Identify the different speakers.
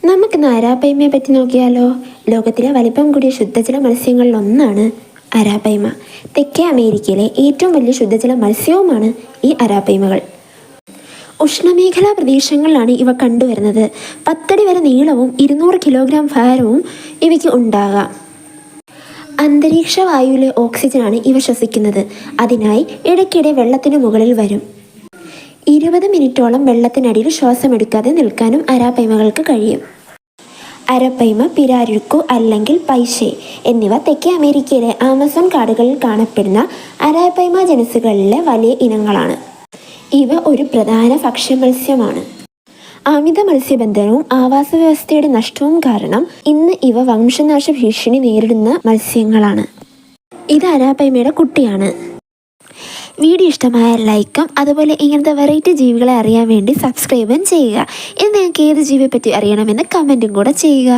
Speaker 1: നമുക്കിന്ന് അരാപ്പൈമയെ പറ്റി നോക്കിയാലോ. ലോകത്തിലെ വലിപ്പം കൂടിയ ശുദ്ധജല മത്സ്യങ്ങളിലൊന്നാണ് അരാപ്പൈമ. തെക്കേ അമേരിക്കയിലെ ഏറ്റവും വലിയ ശുദ്ധജല മത്സ്യവുമാണ് ഈ അരാപ്പൈമകൾ. ഉഷ്ണമേഖലാ പ്രദേശങ്ങളിലാണ് ഇവ കണ്ടുവരുന്നത്. 10 അടി വരെ നീളവും 200 കിലോഗ്രാം ഭാരവും ഇവയ്ക്ക് ഉണ്ടാകാം. അന്തരീക്ഷ വായുവിലെ ഓക്സിജനാണ് ഇവ ശ്വസിക്കുന്നത്. അതിനായി ഇടയ്ക്കിടെ വെള്ളത്തിനു മുകളിൽ വരും. 20 മിനിറ്റോളം വെള്ളത്തിനടിയിൽ ശ്വാസമെടുക്കാതെ നിൽക്കാനും അരാപ്പൈമകൾക്ക് കഴിയും. അരാപ്പൈമ, പിരാരുക്കു അല്ലെങ്കിൽ പൈഷെ എന്നിവ തെക്കേ അമേരിക്കയിലെ ആമസോൺ കാടുകളിൽ കാണപ്പെടുന്ന അരാപ്പൈമ ജനുസുകളിലെ വലിയ ഇനങ്ങളാണ്. ഇവ ഒരു പ്രധാന ഭക്ഷ്യമത്സ്യമാണ്. അമിത മത്സ്യബന്ധനവും ആവാസ വ്യവസ്ഥയുടെ നഷ്ടവും കാരണം ഇന്ന് ഇവ വംശനാശ ഭീഷണി നേരിടുന്ന മത്സ്യങ്ങളാണ്. ഇത് അരാപ്പൈമയുടെ കുട്ടിയാണ്. വീഡിയോ ഇഷ്ടമായ ലൈക്കും അതുപോലെ ഇങ്ങനത്തെ വെറൈറ്റി ജീവികളെ അറിയാൻ വേണ്ടി സബ്സ്ക്രൈബും ചെയ്യുക. ഇനി നിങ്ങൾക്ക് ഏത് ജീവിയെ പറ്റി അറിയണമെന്ന് കമൻറ്റും കൂടെ ചെയ്യുക.